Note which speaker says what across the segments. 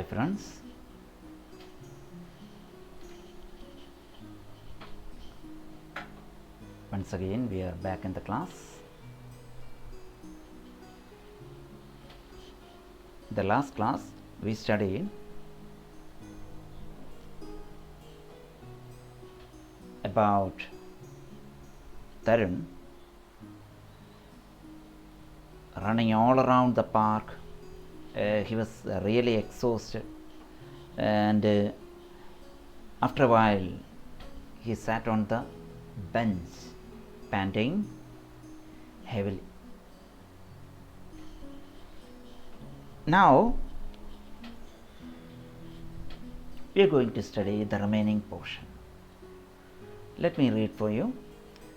Speaker 1: Hi friends, once again we are back in the class. The last class we studied about Tarun running all around the park. He was really exhausted, and after a while he sat on the bench panting heavily. Now we are going to study the remaining portion. Let me read for you.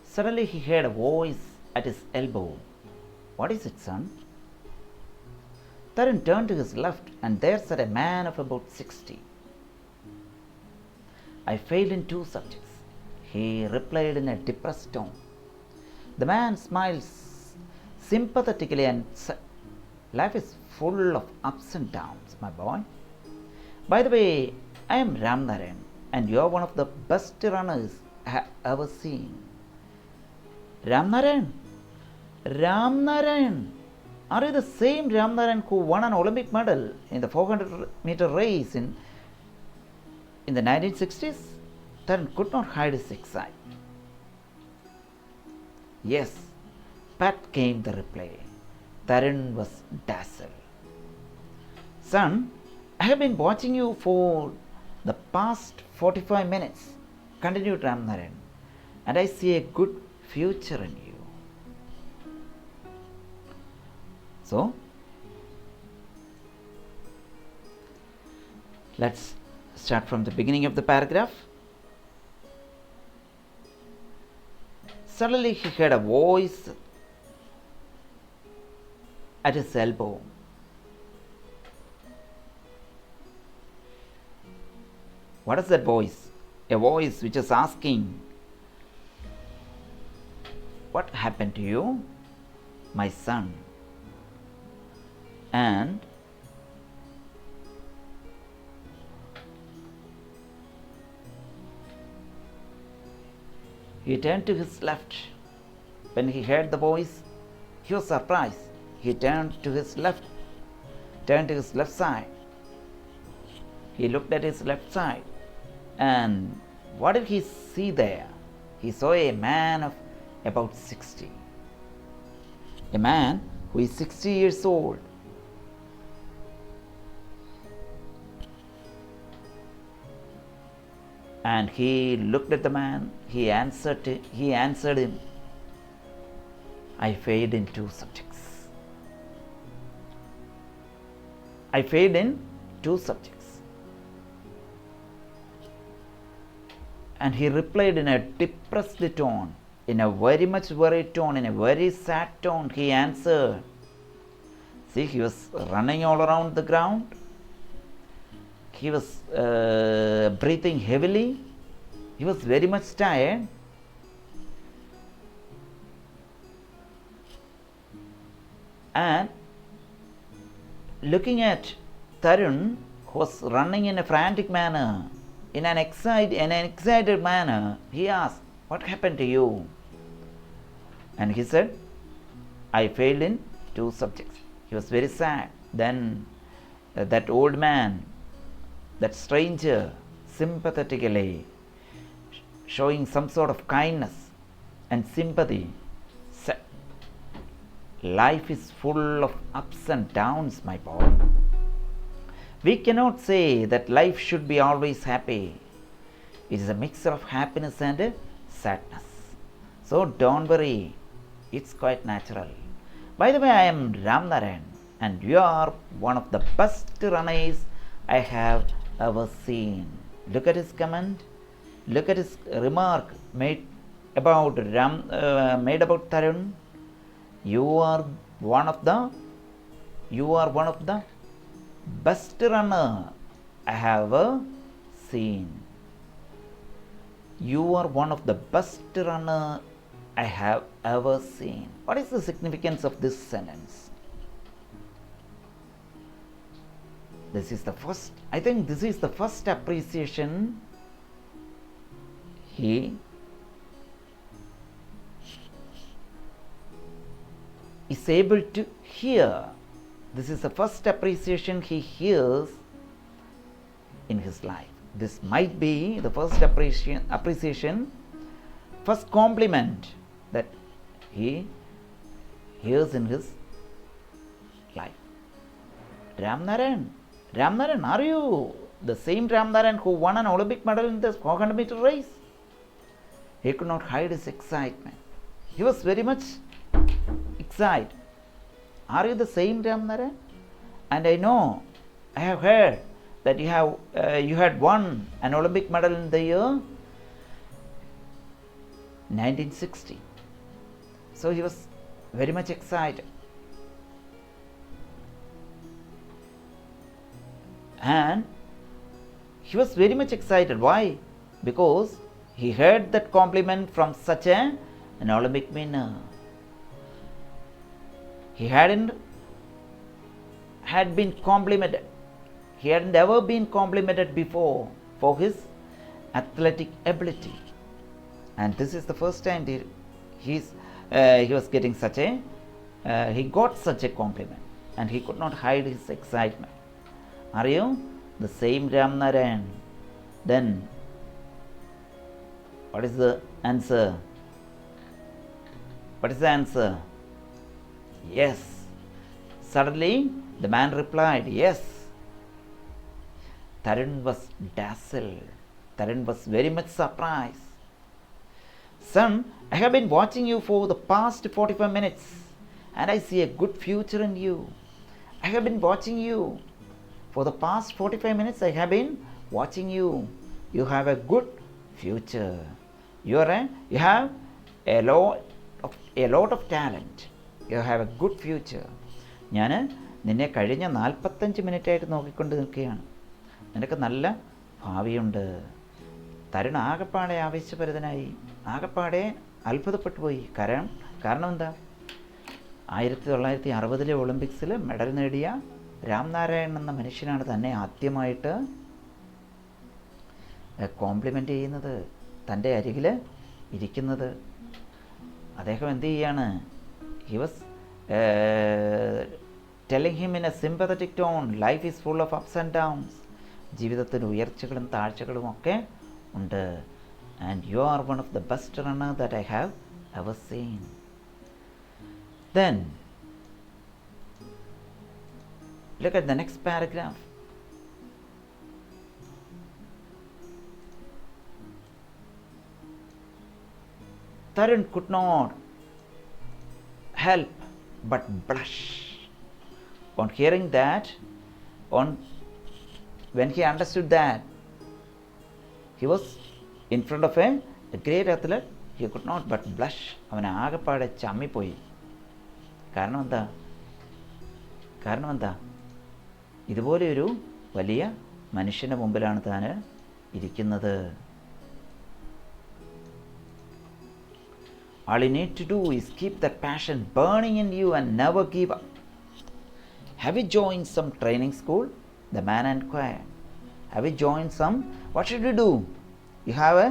Speaker 1: Suddenly he heard a voice at his elbow. What is it, son? Tarun turned to his left, and there sat a man of about 60. I failed in 2 subjects, he replied in a depressed tone. The man smiled sympathetically and said, life is full of ups and downs, my boy. By the way, I am Ramnarayan, and you are one of the best runners I have ever seen. Ramnarayan? Ramnarayan? Are you the same Ramnarayan who won an Olympic medal in the 400-meter race in the 1960s? Tarun could not hide his excitement. Yes, pat came the reply. Tarun was dazzled. Son, I have been watching you for the past 45 minutes, continued Ramnarayan, and I see a good future in you. So, let's start from the beginning of the paragraph. Suddenly he heard a voice at his elbow. What is that voice? A voice which is asking, what happened to you, my son? And he turned to his left. When he heard the voice, he was surprised. He turned to his left side. He looked at his left side, and what did he see there? He saw a man of about 60. A man who is 60 years old. And he looked at the man. He answered him, I failed in 2 subjects. I failed in 2 subjects. And he replied in a depressed tone, in a very much worried tone, in a very sad tone. He answered. See, he was running all around the ground. He was breathing heavily. He was very much tired. And looking at Tarun, who was running in a frantic manner, in an excited manner, he asked, what happened to you? And he said, I failed in 2 subjects. He was very sad. Then that old man, that stranger, sympathetically showing some sort of kindness and sympathy, said, life is full of ups and downs, my boy. We cannot say that life should be always happy. It is a mixture of happiness and sadness. So don't worry, it's quite natural. By the way, I am Ramnarayan, and you are one of the best runners I have ever seen. Look at his comment. Look at his remark made about Tarun. You are one of the best runner I have ever seen. You are one of the best runner I have ever seen. What is the significance of this sentence? This is the first, I think this is the first appreciation he is able to hear. This is the first appreciation he hears in his life. This might be the first appreciation, first compliment that he hears in his life. Ramnaran, are you the same Ramnaran who won an Olympic medal in the 400 meter race? He could not hide his excitement. He was very much excited. Are you the same Ramnaran? And I know, I have heard that you had won an Olympic medal in the year 1960. So he was very much excited. And he was very much excited. Why? Because he heard that compliment from such an Olympic winner. He hadn't been complimented. He hadn't ever been complimented before for his athletic ability. And this is the first time he was getting he got such a compliment, and he could not hide his excitement. Are you the same Ramnaran? Then what is the answer? What is the answer? Yes. Suddenly the man replied, yes. Tarun was dazzled. Tarun was very much surprised. Son, I have been watching you for the past 45 minutes and I see a good future in you. I have been watching you. For the past 45 minutes I have been watching you. You have a good future. You have a lot of talent. You have a good future. ഞാൻ നിന്നെ കഴിഞ്ഞ 45 മിനിറ്റായിട്ട് നോക്കിക്കൊണ്ട് നിൽക്കുകയാണ്. നിനക്ക് നല്ല ഭാവിയുണ്ട്. തരുൺ ആകപ്പാടെ ആവേശഭരിതനായി, ആകപ്പാടെ അത്ഭുതപ്പെട്ടു പോയി. കാരണം എന്താ? 1960 ഒളിമ്പിക്സിൽ മെഡൽ നേടിയ രാംനാരായണൻ എന്ന മനുഷ്യനാണ് തന്നെ ആദ്യമായിട്ട് കോംപ്ലിമെൻ്റ് ചെയ്യുന്നത്, തൻ്റെ അരികിൽ ഇരിക്കുന്നത്. അദ്ദേഹം എന്ത് ചെയ്യാണ്? He was telling him in a sympathetic tone, life is full of ups and downs. ജീവിതത്തിൽ ഉയർച്ചകളും താഴ്ചകളും ഒക്കെ ഉണ്ട്. And you are one of the best runner that I have ever seen. Then look at the next paragraph. Tarun could not help but blush on hearing that, when he understood that he was in front of a great athlete. He could not but blush. അവൻ ആകെപ്പാടെ ചമ്മിപ്പോയി. കാരണം എന്താ? ഇതുപോലെയൊരു വലിയ മനുഷ്യൻ്റെ മുമ്പിലാണ് താൻ ഇരിക്കുന്നത്. All you need to do is keep that passion burning in you and never give up. Have you joined some training school? The man inquired. Have you joined some? What should you do? You have a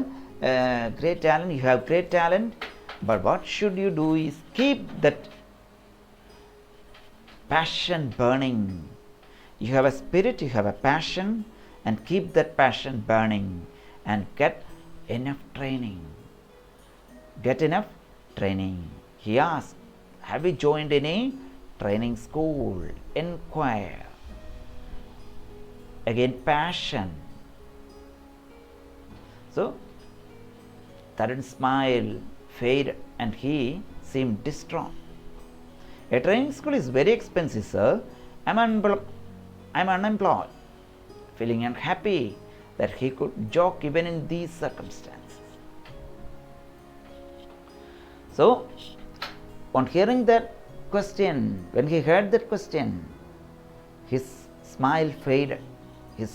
Speaker 1: great talent. You have great talent. But what should you do is keep that passion burning. You have a spirit, you have a passion, and keep that passion burning and get enough training. Get enough training. He asked, have you joined any training school? Inquire. Again, passion. So Tarun's smile faded and he seemed distraught. A training school is very expensive, sir. I'm unemployed. Feeling unhappy that he could joke even in these circumstances. So, on hearing that question, when he heard that question, his smile faded. His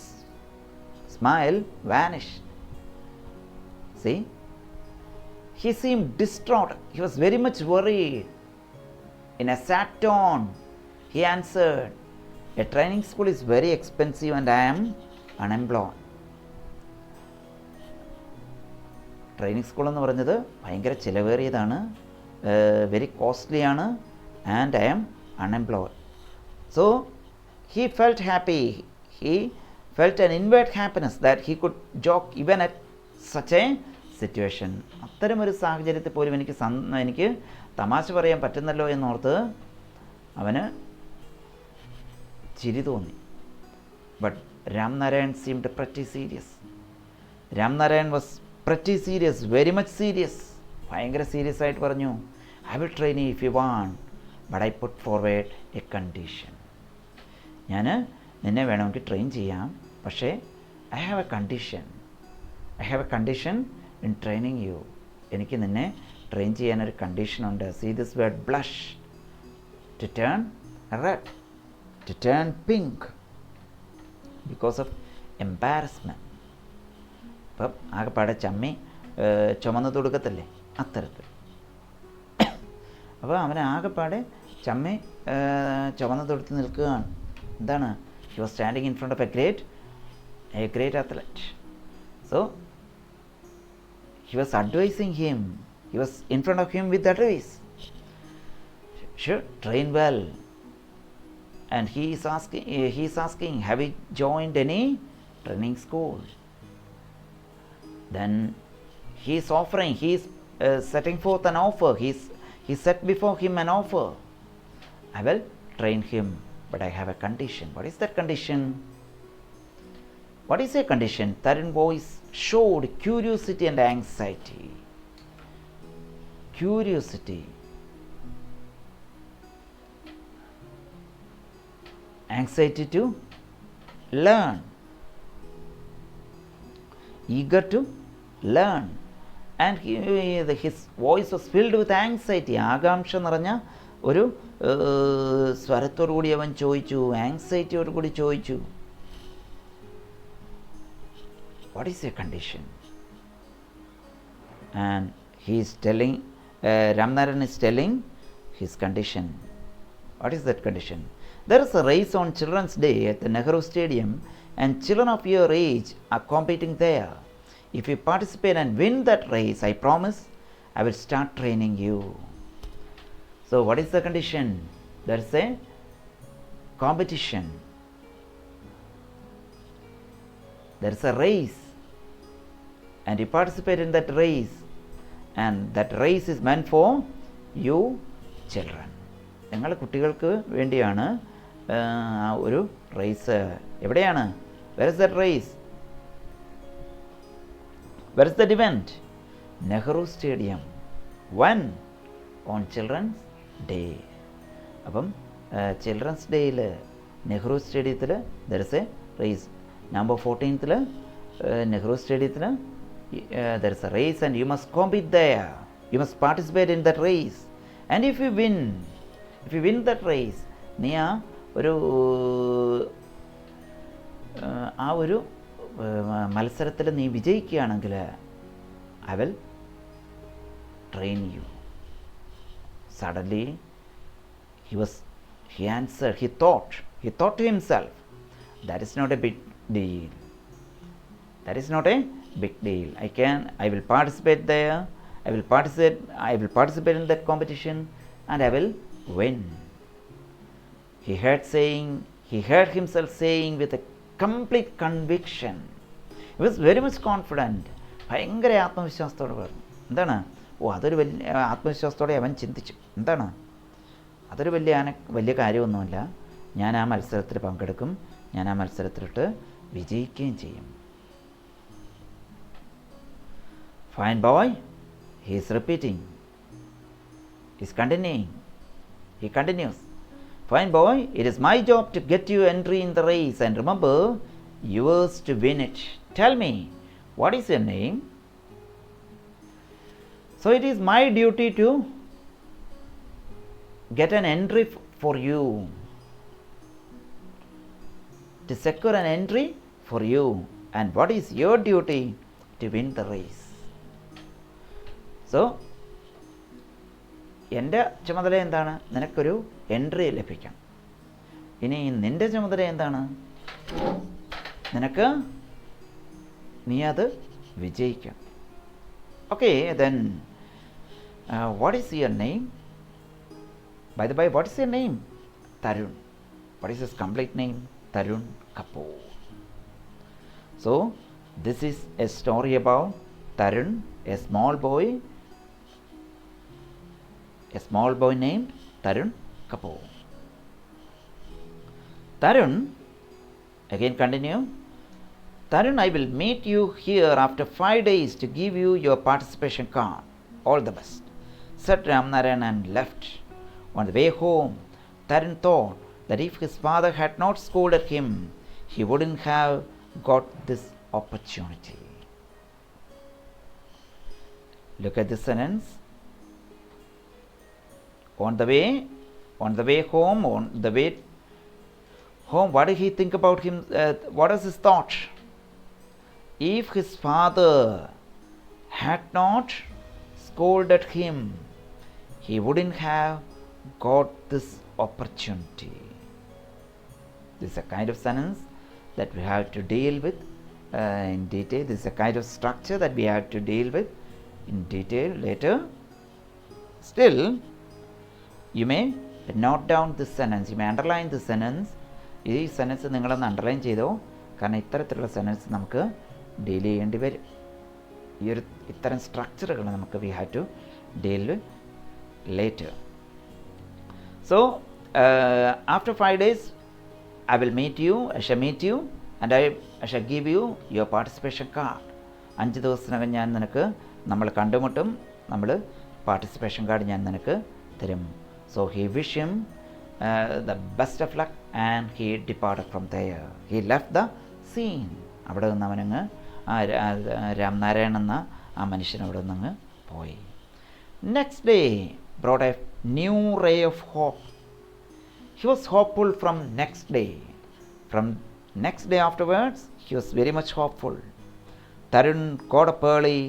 Speaker 1: smile vanished. See? He seemed distraught. He was very much worried. In a sad tone, he answered, A training school is very expensive and I am unemployed. Training school എന്ന് പറയുന്നത് ഭയങ്കര ചിലവേറിയതാണ്, very costly ആണ്, and I am unemployed. So he felt happy, he felt an inward happiness that he could joke even at such a situation. അത്തരമൊരു സാഹചര്യത്തിൽ പോലും എനിക്ക് തമാശ പറയാൻ പറ്റുന്നല്ലോ എന്നോർത്ത് അവന് ചിരി തോന്നി. But Ramnarayan seemed pretty serious. Ramnarayan was pretty serious, very much serious. ഭയങ്കര സീരിയസ് ആയിട്ട് പറഞ്ഞു, I will train you if you want, but I put forward a condition. ഞാൻ നിന്നെ വേണമെങ്കിൽ ട്രെയിൻ ചെയ്യാം, പക്ഷേ I have a condition in training you. എനിക്ക് നിന്നെ ട്രെയിൻ ചെയ്യാനൊരു കണ്ടീഷനുണ്ട്. See this word blush, to turn red, to turn pink because of embarrassment. ഇപ്പം ആകെപ്പാടെ ചമ്മി ചുമന്ന് തുടുക്കത്തില്ലേ, അത്തരത്തിൽ. അപ്പോൾ അവൻ ആകെപ്പാടെ ചമ്മി ചുമന്ന് തൊടുത്ത് നിൽക്കുകയാണ്. എന്താണ്? he was standing in front of a great athlete. So he was advising him, he was in front of him with advice. Sure, train well. And he is asking, have you joined any training school? Then he is offering, he is setting forth an offer. He set before him an offer. I will train him, but I have a condition. What is that condition? What is a condition? Tarun voice showed curiosity and anxiety. Curiosity, anxiety to learn, eager to learn, and his voice was filled with anxiety. ആകാംക്ഷ നിറഞ്ഞ ഒരു സ്വരത്തോടു കൂടി അവൻ ചോദിച്ചു, ആങ്സൈറ്റിയോട് കൂടി ചോദിച്ചു, what is a condition? And he is telling, Ramnaran is telling his condition. What is that condition? There is a race on Children's Day at the Nehru Stadium and children of your age are competing there. If you participate and win that race, I promise I will start training you. So what is the condition? There is a competition. There is a race and you participate in that race, and that race is meant for you children. നിങ്ങളുടെ കുട്ടികൾക്ക് വേണ്ടിയാണ് ഒരു raise. എവിടെയാണ്? Where is that race? Where is that event? Nehru Stadium. When? On Children's Day. അപ്പം children's ഡേയിൽ നെഹ്റു സ്റ്റേഡിയത്തിൽ there is a race. November 14th Nehru സ്റ്റേഡിയത്തിൽ there is a race and you must compete there. You must participate in that race. And if you win that race, നീ ആ ഒരു മത്സരത്തിൽ നീ വിജയിക്കുകയാണെങ്കിൽ I will train you. Suddenly he answered, he thought to himself, that is not a big deal. That is not a big deal. I will participate there. I will participate in that competition and I will win. He heard himself saying with a complete conviction. He was very much confident. ഭയങ്കര ആത്മവിശ്വാസത്തോടെ പറഞ്ഞു. എന്താണ്? അതൊരു വലിയ ആത്മവിശ്വാസത്തോടെ അവൻ ചിന്തിച്ചു. എന്താണ്? അതൊരു വലിയ കാര്യമൊന്നുമല്ല. ഞാൻ ആ മത്സരത്തിൽ പങ്കെടുക്കും, ഞാൻ ആ മത്സരത്തിലിട്ട് വിജയിക്കുകയും ചെയ്യും. Fine boy, he is repeating. He is continuing. He continues. Fine boy, it is my job to get you entry in the race, and remember, yours to win it. Tell me, what is your name? So it is my duty to get an entry for you, to secure an entry for you. And what is your duty? To win the race. So എൻ്റെ ചുമതല എന്താണ്? നിനക്കൊരു entry ലഭിക്കണം. ഇനി നിൻ്റെ ചുമതല എന്താണ്? നിനക്ക് നീ അത് വിജയിക്കണം. Okay, then what is your name? By the way, what is your name? Tarun. What is his complete name? Tarun Kapoor. So, this is a story about Tarun, a small boy named Tarun Kapoor. Tarun, again continue. Tarun, I will meet you here after 5 days to give you your participation card. All the best, said Ramnarayan and left. On the way home, Tarun thought that if his father had not scolded him, he wouldn't have got this opportunity. Look at this sentence. On the way home, what did he think about him? What was his thought? If his father had not scolded him, he wouldn't have got this opportunity. This is a kind of sentence that we have to deal with in detail. This is a kind of structure that we have to deal with in detail later. Still, you may note down this sentence. You may underline this sentence. ഈ sentence നിങ്ങളൊന്ന് underline ചെയ്തോ, കാരണം ഇത്തരത്തിലുള്ള sentence നമുക്ക് deal ചെയ്യേണ്ടി വരും. ഇത്തരം സ്ട്രക്ചറുകൾ നമുക്ക് we have to deal with later. So, after 5 days, I shall meet you, and I shall give you your participation card. 5 ദിവസത്തിനകം ഞാൻ നിനക്ക് നമ്മൾ കണ്ടുമുട്ടും, നമ്മൾ പാർട്ടിസിപ്പേഷൻ കാർഡ് ഞാൻ നിനക്ക് തരും. So, he wished him the best of luck and he departed from there. He left the scene. അവിടെ നിന്ന് അവനങ്ങ് രാംനാരായൺ എന്ന ആ മനുഷ്യൻ അവിടെ നിന്ന് പോയി. Next day brought a new ray of hope. He was hopeful from next day. From next day afterwards, he was very much hopeful. Tarun got up early,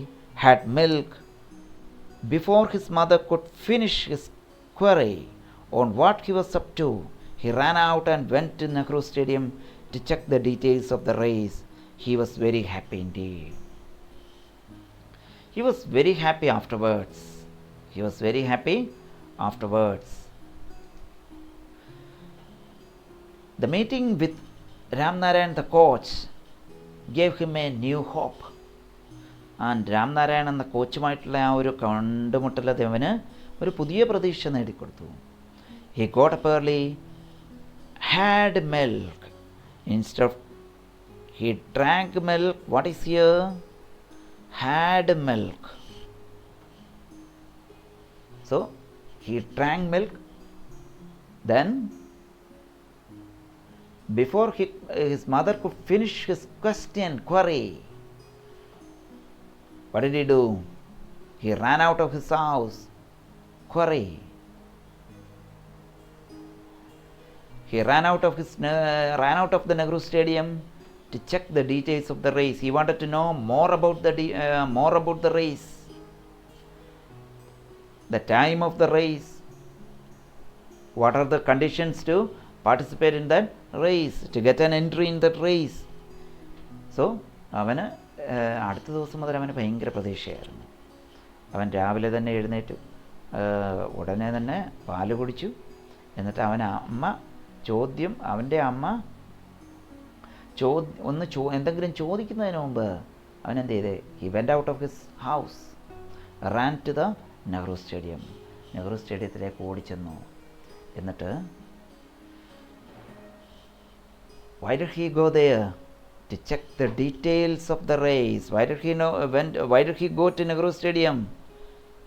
Speaker 1: had milk. Before his mother could finish his query on what he was up to, he ran out and went to Nehru Stadium to check the details of the race. He was very happy indeed. He was very happy afterwards. The meeting with Ramnarayan the coach gave him a new hope. And Ramnarayan എന്ന കോച്ചുമായിട്ടുള്ള ആ ഒരു കണ്ടുമുട്ടൽ അവന് ഒരു പുതിയ പ്രതീക്ഷ നേടിക്കൊടുത്തു. He got up early, had milk. Instead of he drank milk, what is here? Had milk. So, he drank milk. Then, before his mother could finish his query, what did he do? He ran out of his house. Query. He ran out of the Nehru Stadium to check the details of the race. He wanted to know more about the race, the time of the race, what are the conditions to participate in that race, to get an entry in that race. So, അവന് അടുത്ത ദിവസം മുതൽ അവന് ഭയങ്കര പ്രതീക്ഷയായിരുന്നു. അവൻ രാവിലെ തന്നെ എഴുന്നേറ്റു, ഉടനെ തന്നെ പാല് കുടിച്ചു. എന്നിട്ട് അവൻ്റെ അമ്മ എന്തെങ്കിലും ചോദിക്കുന്നതിന് മുമ്പ് അവൻ എന്ത് ചെയ്തേ? He went out of his house, ran to the Nehru stadium. Nehru സ്റ്റേഡിയത്തിലേക്ക് ഓടിച്ചെന്നു. എന്നിട്ട് why did he go there? To check the details of the race. Why did he go to Nehru Stadium?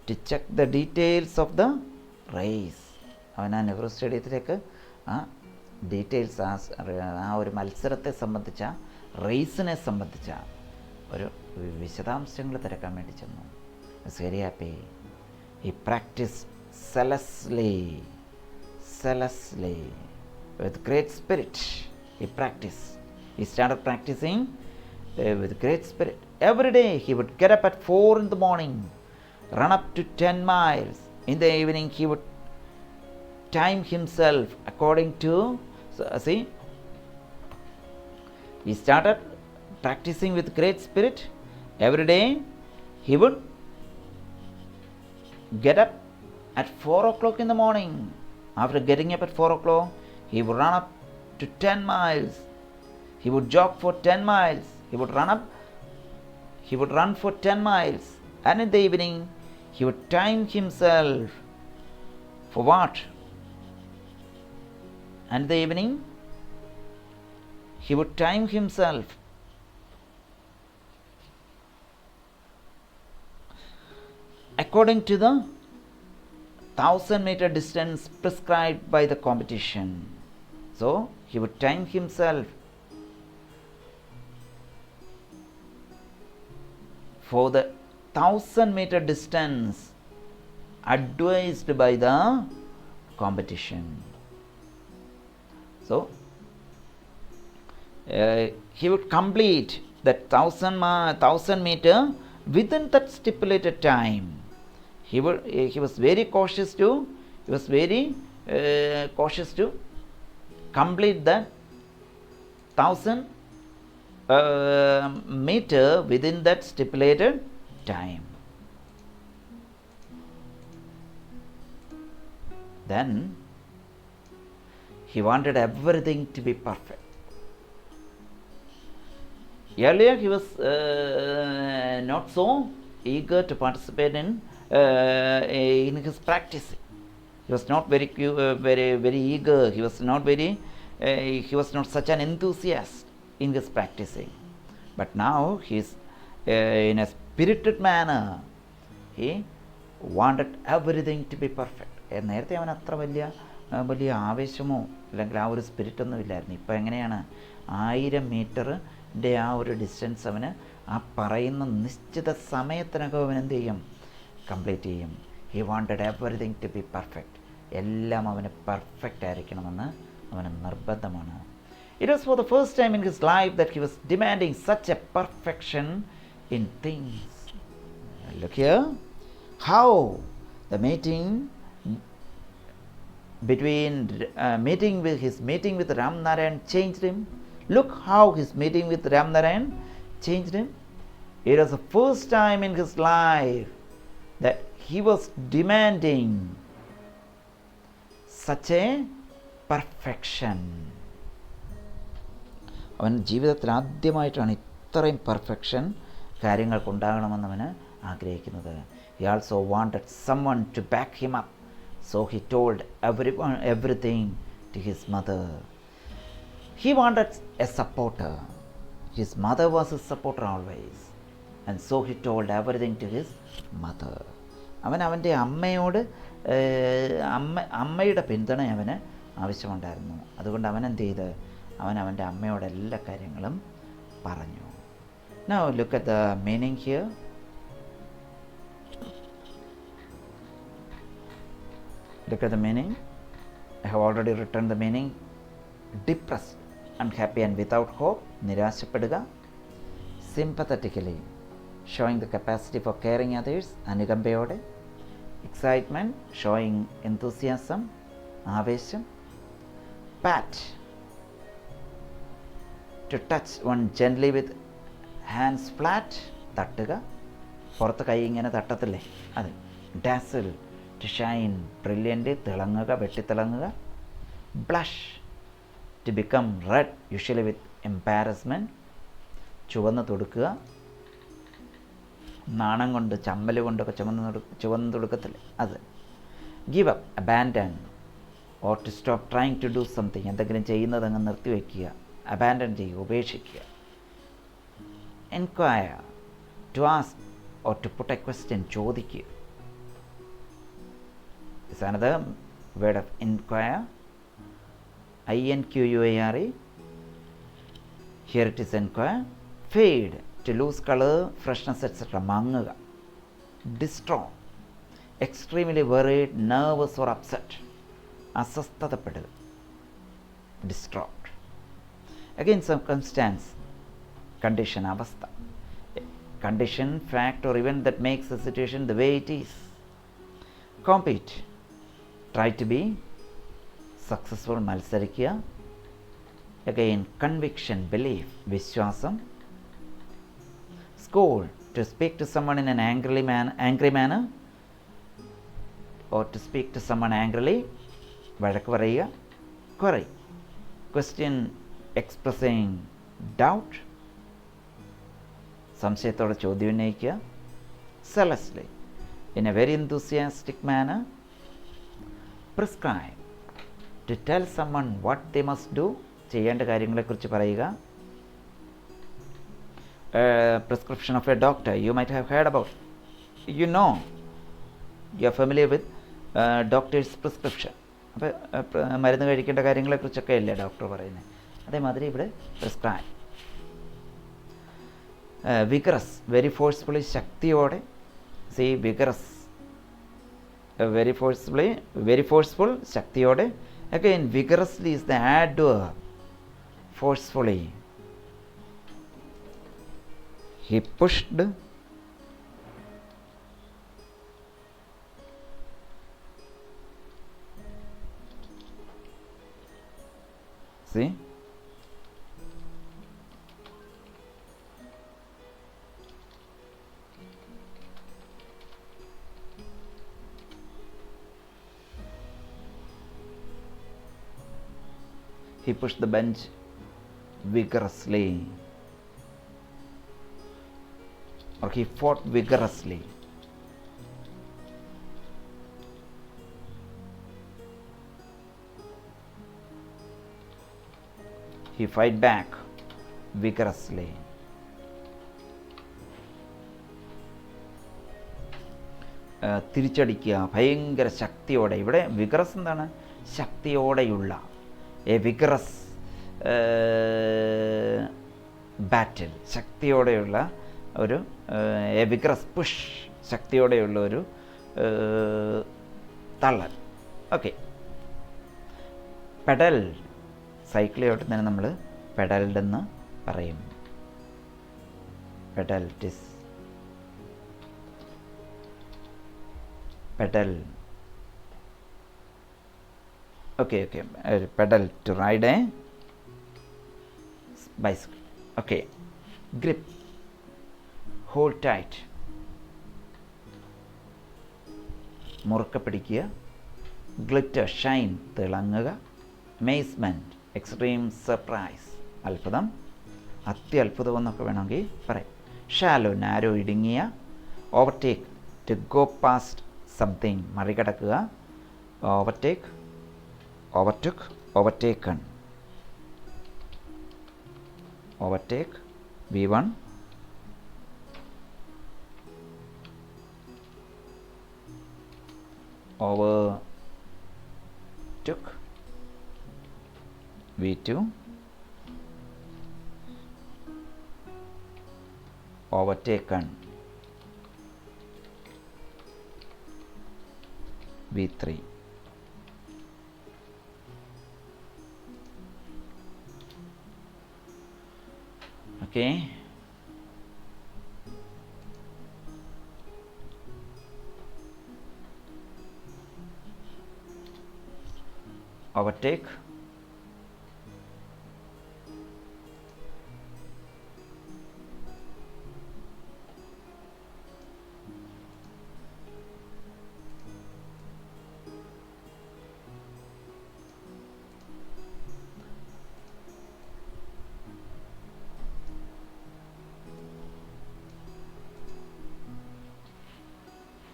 Speaker 1: To check the details of the race. അവൻ ആ നെഹ്റു സ്റ്റേഡിയത്തിലേക്ക് ആ details, ആ ഒരു മത്സരത്തെ സംബന്ധിച്ച, റേസിനെ സംബന്ധിച്ച ഒരു വിശദാംശങ്ങൾ തിരക്കാൻ വേണ്ടി ചെന്നു. Was very happy. He practiced zealously, with great spirit. He started practicing with great spirit. Every day he would get up at 4 in the morning, run up to 10 miles. In the evening he would time himself according to So, see, he started practicing with great spirit. Every day he would get up at 4 o'clock in the morning. After getting up at 4 o'clock, he would run up to 10 miles. He would jog for 10 miles. He would run for 10 miles. And in the evening, he would time himself for what? And in the evening, he would time himself according to the 1,000-meter distance prescribed by the competition. So, he would time himself for the 1,000-meter distance advised by the competition. So, he would complete that 1,000 meter within that stipulated time. He was very cautious to complete that 1,000 meter within that stipulated time. Then he wanted everything to be perfect. Earlier he was not so eager to participate in his practicing. He was not very eager. He was not such an enthusiast in his practicing. But now he is in a spirited manner. He wanted everything to be perfect. നേരത്തെ അവൻ അത്ര വലിയ ആവേശമോ അല്ലെങ്കിൽ ആ ഒരു സ്പിരിറ്റൊന്നും ഇല്ലായിരുന്നു. ഇപ്പോൾ എങ്ങനെയാണ് 1000 മീറ്ററിൻ്റെ ആ ഒരു ഡിസ്റ്റൻസ് അവന് ആ പറയുന്ന നിശ്ചിത സമയത്തിനകം അവൻ എന്ത് ചെയ്യും? കംപ്ലീറ്റ് ചെയ്യും. He wanted everything to be perfect. എല്ലാം അവന് പെർഫെക്റ്റ് ആയിരിക്കണമെന്ന് അവന് നിർബന്ധമാണ്. It was for the first time in his life that he was demanding such a perfection in things. Look here, how the meeting with Ram Narayan changed him. Look how his meeting with Ram Narayan changed him. It was the first time in his life that he was demanding such a perfection. അവൻ ജീവിതത്തിൽ ആദ്യമായിട്ടാണ് ഇത്രയും perfection കാര്യങ്ങൾക്കുണ്ടാകണമെന്ന് അവന് ആഗ്രഹിക്കുന്നത്. He also wanted someone to back him up. So he told everything to his mother. He wanted a supporter. His mother was his supporter always. And so he told everything to his mother. അവൻ്റെ അമ്മയുടെ പിന്തുണ അവന് ആവശ്യമുണ്ടായിരുന്നു. അതുകൊണ്ട് അവൻ എന്ത് ചെയ്ത്? അവൻ്റെ അമ്മയോട് എല്ലാ കാര്യങ്ങളും പറഞ്ഞു. Now look at the meaning here. Look at the meaning. I have already written the meaning. Depressed, unhappy and without hope. നിരാശപ്പെടുക. Sympathetically, showing the capacity for caring others. അനുകമ്പയോടെ. Excitement, showing enthusiasm. ആവേശം. Pat, to touch one gently with hands flat. തട്ടുക. പുറത്ത് കൈ ഇങ്ങനെ തട്ടത്തില്ലേ അത്. Dazzle, to shine, brilliant, തിളങ്ങുക, വെട്ടിത്തിളങ്ങുക. Blush, to become red, usually with embarrassment. ചുവന്ന് തുടുക്കുക. നാണം കൊണ്ട് ചമ്മൽ കൊണ്ടൊക്കെ ചുവന്ന് തുടുക്കത്തില്ലേ അത്. Give up, abandon, or to stop trying to do something. എന്തെങ്കിലും ചെയ്യുന്നത് അങ്ങ് നിർത്തിവെക്കുക. Abandon ചെയ്യുക, ഉപേക്ഷിക്കുക. Enquire, to ask or to put a question. ചോദിക്കുക is another word of inquire. INQUARE. Here it is inquire. Fade, to lose color, freshness, etc. മങ്ങുക. Distraught, extremely worried, nervous or upset. അസ്വസ്ഥതപ്പെടുക. Distraught. Again, circumstance, condition, അവസ്ഥ. Condition, fact or event that makes the situation the way it is. Compete, try to be successful, മത്സരിക്കുക. Again, conviction, belief, വിശ്വാസം. Scold, to speak to someone in an angry manner, or to speak to someone angrily, വഴക്ക് പറയുക. Query, question expressing doubt, സംശയത്തോടെ ചോദ്യം ഉന്നയിക്കുക. Zealously, in a very enthusiastic manner. Prescribe, to tell someone what they must do, ചെയ്യേണ്ട കാര്യങ്ങളെക്കുറിച്ച് പറയുക. Prescription of a doctor, you might have heard about, you are familiar with doctor's prescription. അപ്പോൾ മരുന്ന് കഴിക്കേണ്ട കാര്യങ്ങളെക്കുറിച്ചൊക്കെ അല്ലേ doctor പറയുന്നത്. അതേമാതിരി ഇവിടെ പ്രിസ്ക്രൈബ്. വിഗറസ്, വെരി ഫോഴ്സ്ഫുള്ളി, ശക്തിയോടെ. സി വിഗറസ്, very forceful, ശക്തിയോടെ. Again, vigorously is the adverb, forcefully. He pushed. See? He pushed the bench vigorously, or he fought vigorously. He fight back vigorously. തിരിച്ചടിക്കുക ഭയങ്കര ശക്തിയോടെ. ഇവിടെ vigorous എന്താണ്? ശക്തിയോടെയുള്ള. A vigorous ബാറ്റിൽ, ശക്തിയോടെയുള്ള ഒരു A vigorous push, ശക്തിയോടെയുള്ള ഒരു തള്ളൽ. Okay. Pedal, cycle ചവിട്ടുന്നതിന് തന്നെ നമ്മൾ പെഡൽഡ് എന്ന് പറയും. പെഡൽറ്റിസ്, pedal. Okay, pedal, to ride a bicycle. Okay. Grip, hold tight, മുറുക്ക പിടിക്കുക. ഗ്ലിറ്റർ, ഷൈൻ, തിളങ്ങുക. amazement, extreme surprise, അത്ഭുതം, അത്യത്ഭുതം എന്നൊക്കെ വേണമെങ്കിൽ പറയാം. ഷാലോ, നാരോ, ഇടുങ്ങിയ. Overtake, to go past something, മറികടക്കുക. Overtake, overtook, overtaken. Overtake, V1. Overtook, V2. Overtaken, V3. Okay. Overtake,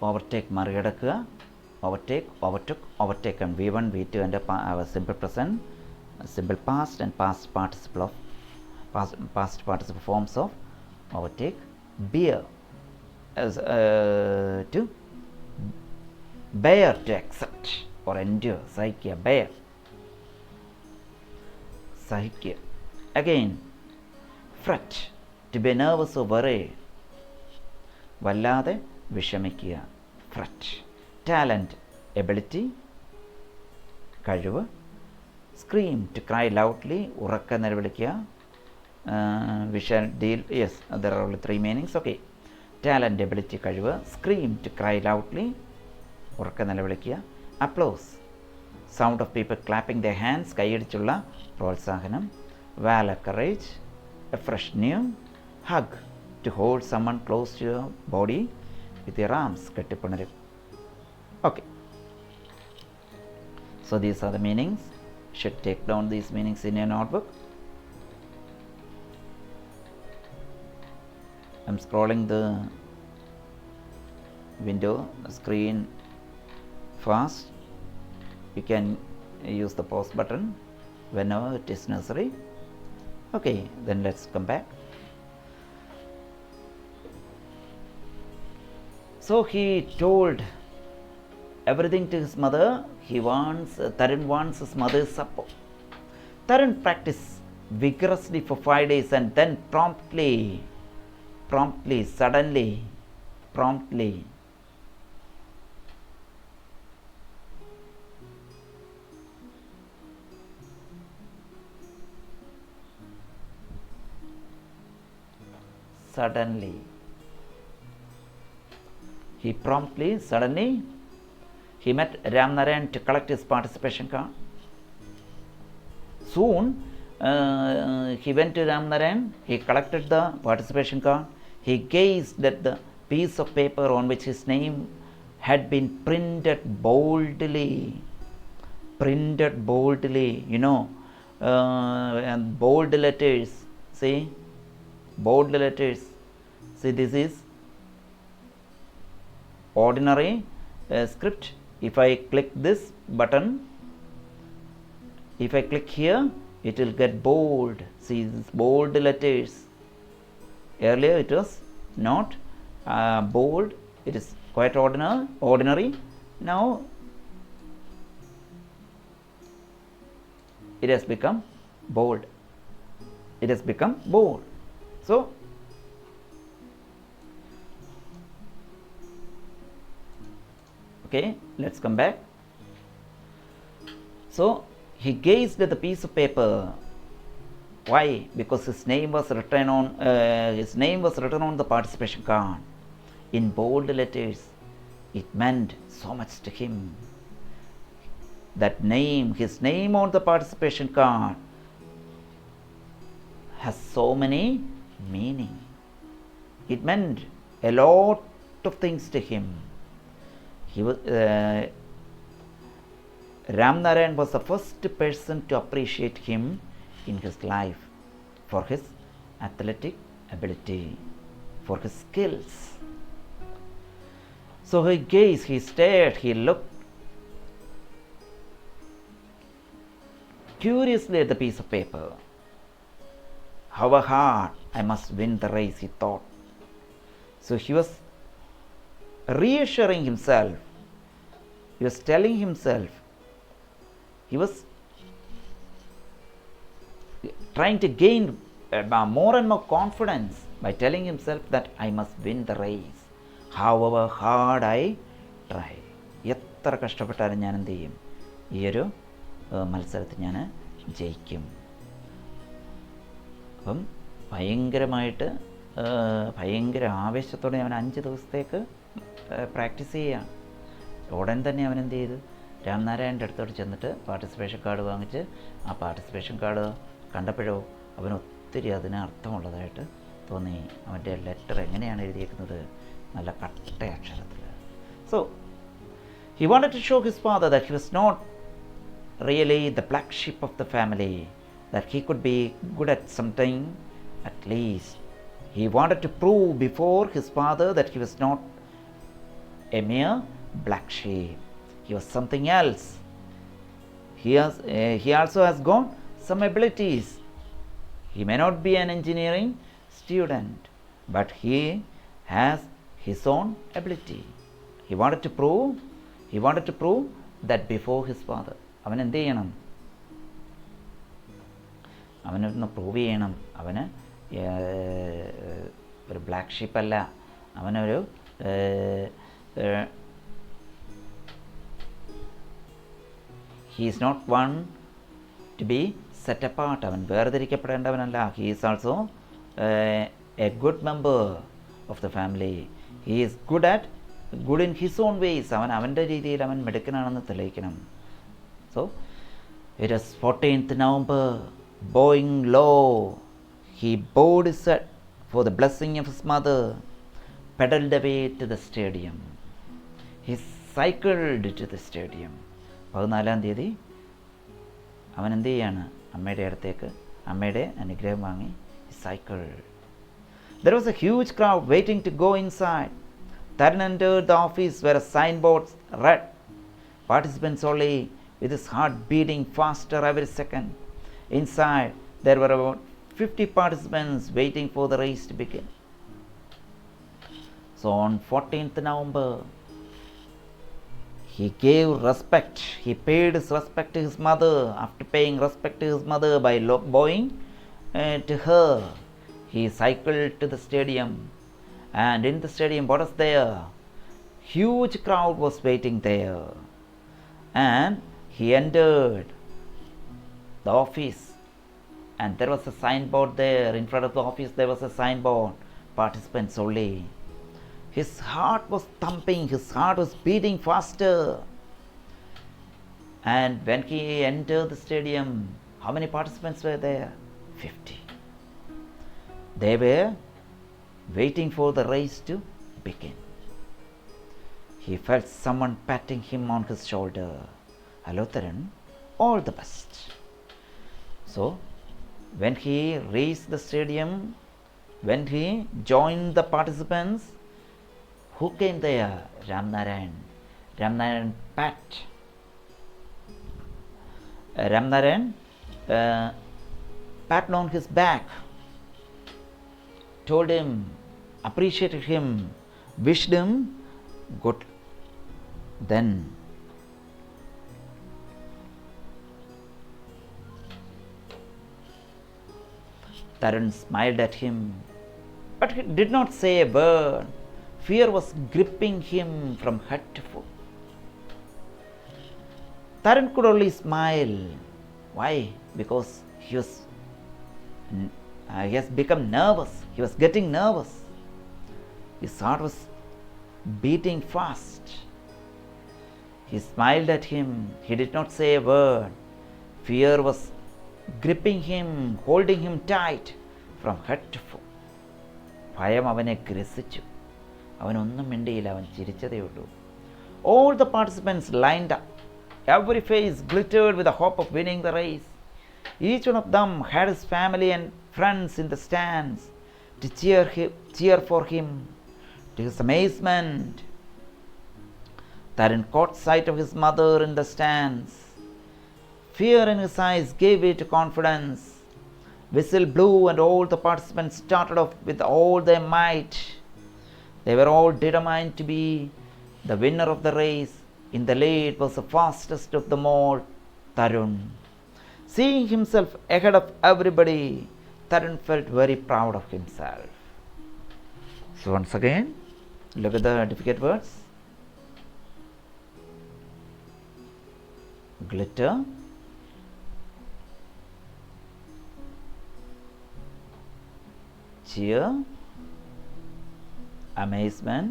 Speaker 1: overtake, മറികടക്കുക. overtake, overtook, overtaken, V1, V2 and simple present, simple past and past participle of past participle forms of overtake. Bear, as to bear, to accept or endure. സഹിക്കുക, bear, സഹിക്കുക. Again, fret, to be nervous or worried, വല്ലാതെ വിഷമിക്കുക. fret. Talent, ability, കഴിവ്. Scream, to cry loudly, ഉറക്കെ നിലവിളിക്കുക. We shall deal, yes, there are only 3 meanings. Okay. Talent, ability, കഴിവ്. Scream, to cry loudly, ഉറക്കെ നിലവിളിക്കുക. Applause, sound of people clapping their hands, കൈയടിച്ചുള്ള പ്രോത്സാഹനം. valor, courage, a fresh new hug, to hold someone close to your body with your arms. കെട്ടിപ്പുണരും. Okay. So these are the meanings. You should take down these meanings in your notebook. I'm scrolling the window, the screen fast. You can use the pause button whenever it is necessary. Okay, then let's come back. So he told everything to his mother. Tarun wants his mother's support. Tarun practiced vigorously for 5 days and then promptly, suddenly, suddenly, he met Ramnarayan to collect his participation card. Soon, he went to Ramnarayan, he collected the participation card, he gazed at the piece of paper on which his name had been printed boldly, and bold letters, see, this is ordinary script. If I click this button, if I click here, it will get bold. See, these bold letters. Earlier it was not bold, it is quite ordinary. Now it has become bold. So okay, let's come back. So he gazed at the piece of paper. Why? Because his name was written on the participation card in bold letters. It meant so much to him. That name, his name on the participation card, has so many meaning. It meant a lot of things to him. He was Ramnarayan was the first person to appreciate him in his life for his athletic ability, for his skills. So he gazed, he stared, he looked curiously at the piece of paper. How hard I must win the race, he thought. So he was reassuring himself, he was telling himself, he was trying to gain more and more confidence by telling himself that I must win the race, however hard I try. എത്ര കഷ്ടപ്പെട്ടാലും ഞാൻ എന്ത് ചെയ്യും, ഈ ഒരു മത്സരത്തിൽ ഞാൻ ജയിക്കും. അപ്പം ഭയങ്കര ആവേശത്തോടെ അവൻ 5 ദിവസത്തേക്ക് പ്രാക്ടീസ് ചെയ്യുകയാണ്. ഉടൻ തന്നെ അവൻ എന്ത് ചെയ്തു, രാംനാരായണൻ്റെ അടുത്തോട്ട് ചെന്നിട്ട് പാർട്ടിസിപ്പേഷൻ കാർഡ് വാങ്ങിച്ച് ആ പാർട്ടിസിപ്പേഷൻ കാർഡ് കണ്ടപ്പോഴോ അവന് ഒത്തിരി അതിന് അർത്ഥമുള്ളതായിട്ട് തോന്നി. അവൻ്റെ ലെറ്റർ എങ്ങനെയാണ് എഴുതിയേക്കുന്നത്, നല്ല കട്ട അക്ഷരത്തിൽ. So he wanted to show his father that he was not really the black sheep of the family, that he could be good at something at least. He wanted to prove before his father that he was not a mere black sheep. He was something else. He also has got some abilities. He may not be an engineering student, but he has his own ability. He wanted to prove that before his father. അവൻ എന്ത് ചെയ്യണം, അവനൊന്ന് prove ചെയ്യണം. അവന് ഒരു black ഷീപ്പല്ല, അവനൊരു he is not one to be set apart. അവൻ വേർതിരിക്കപ്പെടേണ്ടവനല്ല. he is also a good member of the family. he is good in his own ways. അവൻ്റെ രീതിയിൽ അവൻ മിടുക്കനാണെന്ന് തെളിയിക്കണം. So it is 14th November Bowing low, he bowed his head for the blessing of his mother, pedaled away to the stadium. He cycled to the stadium. 14-ാം തീയതി അവൻ എന്ത് ചെയ്യാണ്? അമ്മയുടെ അടുത്തേക്ക് അമ്മയുടെ അനുഗ്രഹം വാങ്ങി cycle. There was a huge crowd waiting to go inside. Tarun entered the office where a signboard read, "Participants only," with his heart beating faster every second. Inside, there were about 50 participants waiting for the race to begin. So on 14th November, he gave respect. He paid his respect to his mother. After paying respect to his mother by bowing to her, he cycled to the stadium. And in the stadium, what was there? Huge crowd was waiting there. And he entered the office, and there was a signboard there. In front of the office, there was a signboard, "Participants only." His heart was thumping, his heart was beating faster. And when he entered the stadium, how many participants were there? 50. They were waiting for the race to begin. He felt someone patting him on his shoulder. "Hello, Tarun, all the best." So, when he reached the stadium, when he joined the participants, who came there? Ramnarayan. Ramnarayan pat on his back, told him, appreciated him, wished him good. Then Tarun smiled at him, but he did not say a word. Fear was gripping him from head to foot. Tarun could only smile. Why? Because he has become nervous. He was getting nervous. His heart was beating fast. He smiled at him. He did not say a word. Fear was gripping him, holding him tight from head to foot. ഭയം അവനെ ഗ്രസിച്ചു. അവനൊന്നും മിണ്ടിയില്ല, അവൻ ചിരിച്ചതേ ഉള്ളൂ. All the participants lined up. Every face glittered with the hope of winning the race. Each one of them had his family and friends in the stands to cheer for him. To his amazement, Tarun caught sight of his mother in the stands. Fear in his eyes gave way to confidence. Whistle blew and all the participants started off with all their might. They were all determined to be the winner of the race. In the lead was the fastest of them all, Tarun. Seeing himself ahead of everybody, Tarun felt very proud of himself. So once again, look at the difficult words. Glitter, cheer, amazement,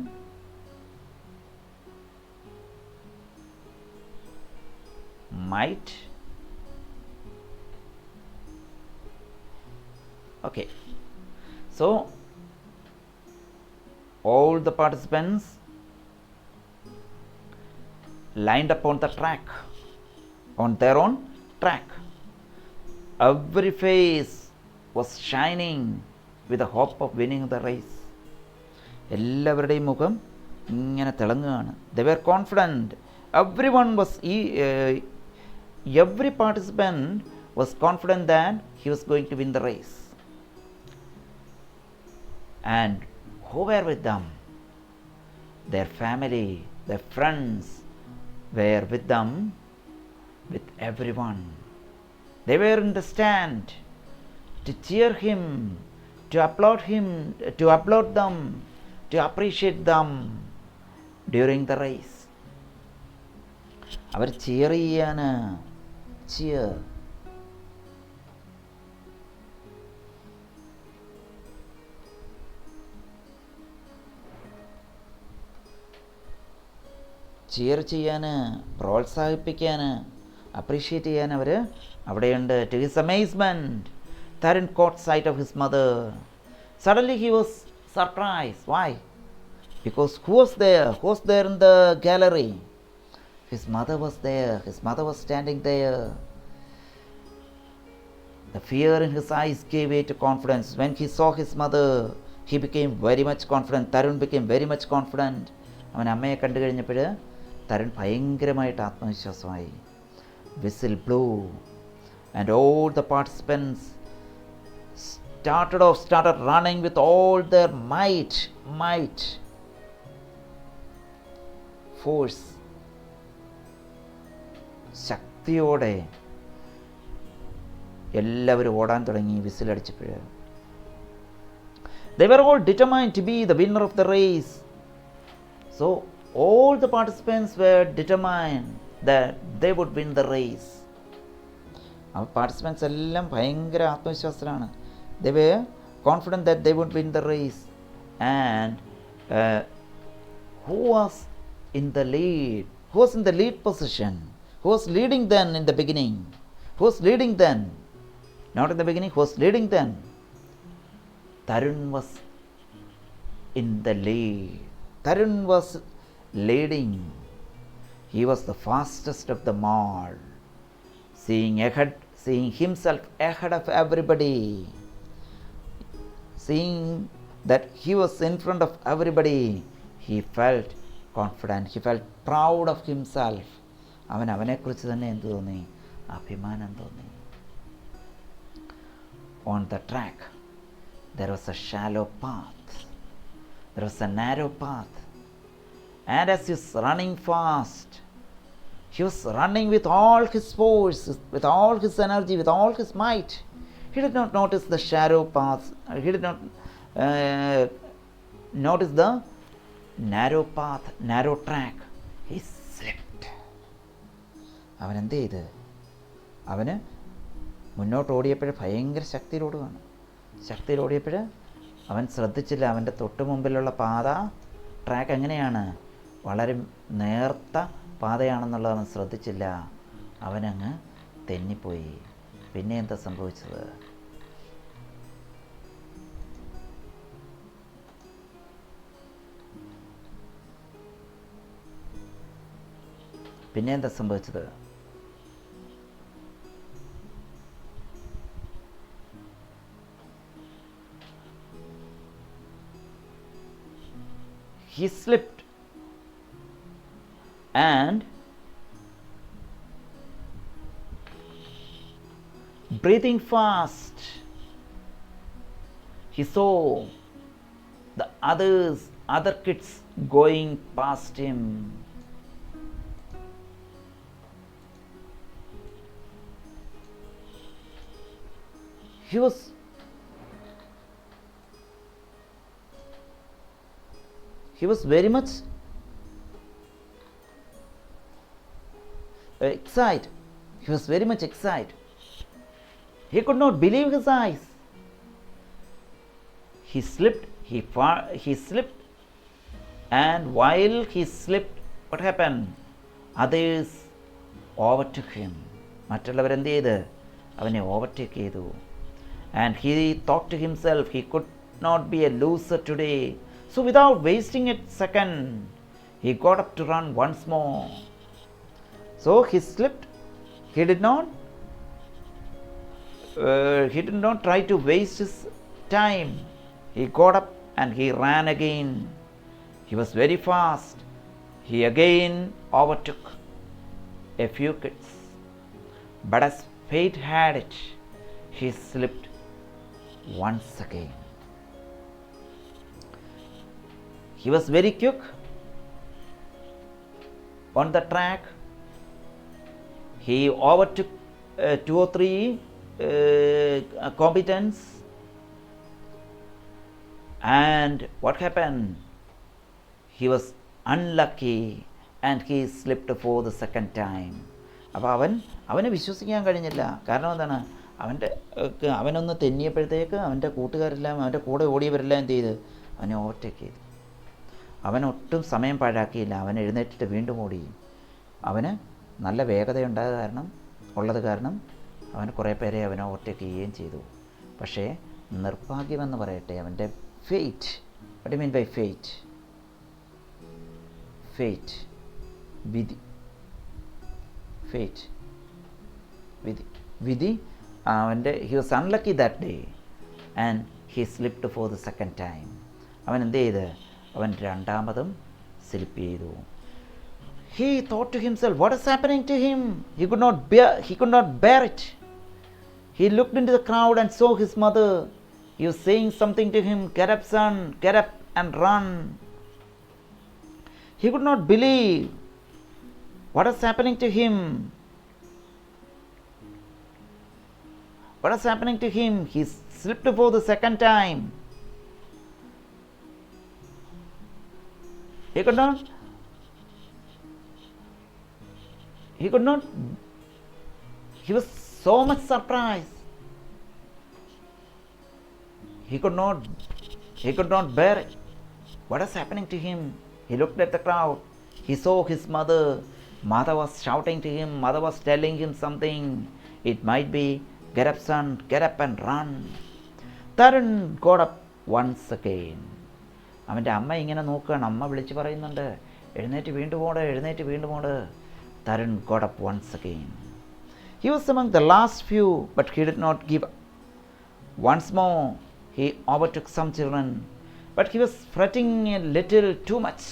Speaker 1: might. Okay, so all the participants lined up on the track, on their own track. Every face was shining with the hope of winning the race. എല്ലാവരുടെയും മുഖം ഇങ്ങനെ തിളങ്ങുകയാണ്. They were confident. Every participant was confident that he was going to win the race. And who were with them? Their family, their friends were with them, with everyone. They were in the stand to cheer him, to applaud them, to appreciate them during the race. Our cheer ചെയ്യാണ്. cheer. cheer ചെയ്യാന്, പ്രോത്സാഹിപ്പിക്കാന്, appreciate ചെയ്യാൻ അവർ അവിടെയുണ്ട്. To his amazement Tarun caught sight of his mother. Suddenly he was surprised. Why? Because who was there? Who was there in the gallery? His mother was there. His mother was standing there. The fear in his eyes gave way to confidence. When he saw his mother, he became very much confident. Tarun became very much confident. അവൻ അമ്മയെ കണ്ടു കഴിഞ്ഞപ്പോൾ തരുൺ ഭയങ്കരമായിട്ട് ആത്മവിശ്വാസമായി. Whistle blew and all the participants started running with all their might, force. ശക്തിയോടെ എല്ലാവരും ഓടാൻ തുടങ്ങി വിസിലടിച്ചപ്പോൾ. They were all determined to be the winner of the race. So all the participants were determined that they would win the race. ആ participants എല്ലാം ഭയങ്കര ആത്മവിശ്വാസത്തിലാണ്. They were confident that they would win the race. And who was in the lead? Who was in the lead position? Who was leading then in the beginning? Who was leading then? Not in the beginning, who was leading then? Tarun was in the lead. Tarun was leading. He was the fastest of them all. Seeing himself ahead of everybody. Seeing that he was in front of everybody, he felt confident. He felt proud of himself. അവനെക്കുറിച്ച് തന്നെ എന്ത് തോന്നി? അഭിമാനം തോന്നി. On the track, there was a shallow path. There was a narrow path. And as he was running fast, he was running with all his force, with all his energy, with all his might. He did not notice the shallow path. He did not notice the narrow path, narrow track. He slipped. അവൻ എന്ത് ചെയ്ത്? അവന് മുന്നോട്ട് ഓടിയപ്പോൾ ഭയങ്കര ശക്തിയിൽ ഓടിയപ്പോൾ അവൻ ശ്രദ്ധിച്ചില്ല. അവൻ്റെ തൊട്ട് മുമ്പിലുള്ള പാത, ട്രാക്ക് എങ്ങനെയാണ്? വളരെ നേർത്ത പാതയാണെന്നുള്ളത് അവൻ ശ്രദ്ധിച്ചില്ല. അവനങ്ങ് തെന്നിപ്പോയി. പിന്നെ എന്താ സംഭവിച്ചത്? He slipped and breathing fast, he saw the other kids going past him. He was very much excited. He was very much excited. He could not believe his eyes. He slipped, and while he slipped, what happened? Others overtook him. മറ്റുള്ളവരെന്ത് ചെയ്ത്? അവനെ overtake ചെയ്തു. And he thought to himself, he could not be a loser today. So without wasting a second, he got up to run once more. So he slipped. He did not try to waste his time. He got up and he ran again. He was very fast. He again overtook a few kids. But as fate had it, he slipped once again. He was very quick on the track. He overtook 2 or 3 combatants. And what happened? He was unlucky and he slipped for the second time. അപ്പോൾ അവനെ വിശ്വസിക്കാൻ കഴിഞ്ഞില്ല. കാരണം എന്താണ്? അവനൊന്ന് തെന്നിയപ്പോഴത്തേക്ക് അവൻ്റെ കൂട്ടുകാരെല്ലാം, അവൻ്റെ കൂടെ ഓടിയവരെല്ലാം എന്ത് ചെയ്ത്? അവനെ ഓവർടേക്ക് ചെയ്തു. അവൻ ഒട്ടും സമയം പാഴാക്കിയില്ല. അവൻ എഴുന്നേറ്റിട്ട് വീണ്ടും ഓടി. അവന് നല്ല വേഗതയുണ്ടായത് കാരണം ഉള്ളത് കാരണം അവൻ കുറേ പേരെ അവനെ ഓവർടേക്ക് ചെയ്യുകയും ചെയ്തു. പക്ഷേ നിർഭാഗ്യമെന്ന് പറയട്ടെ, അവൻ്റെ fate. What you mean by fate? Fate, വിധി. ഫെയ്റ്റ്, വിധി. വിധി അവൻ്റെ he was unlucky that day and he slipped for the second time. അവൻ എന്ത് ചെയ്ത്? അവൻ രണ്ടാമതും സ്ലിപ്പ് ചെയ്തു. He thought to himself, what is happening to him? He could not bear it. He looked into the crowd and saw his mother. He was saying something to him, get up son, get up and run. He could not believe what is happening to him. What is happening to him? He slipped for the second time. He could not, he was so much surprised. He could not bear it. What is happening to him? He looked at the crowd. He saw his mother. Mother was shouting to him. Mother was telling him something. It might be, get up son, get up and run. Tarun got up once again. അവൻ്റെ അമ്മ ഇങ്ങനെ നോക്കുകയാണ്. അമ്മ വിളിച്ച് പറയുന്നുണ്ട്, എഴുന്നേറ്റ് വീണ്ടും പോട്, എഴുന്നേറ്റ് വീണ്ടും പോട്. Tarun got up once again. He was among the last few, but he did not give up. Once more, he overtook some children, but he was fretting a little too much.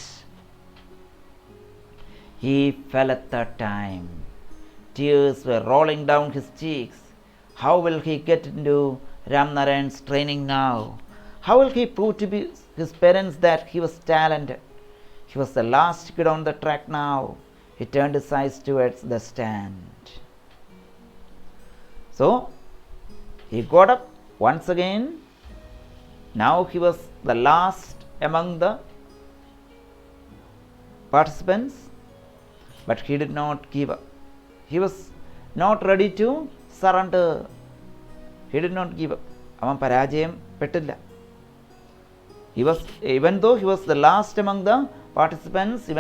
Speaker 1: He fell a third time. Tears were rolling down his cheeks. How will he get into Ramnarayan's training now? How will he prove to his parents that he was talented? He was the last kid on the track now. He turned his eyes towards the stand. So, he got up once again. Now he was the last among the participants, but he did not give up. He was not ready to surrender. He did not give up. അവൻ പരാജയം പെട്ടില്ല. Even though he was the last among the participants, he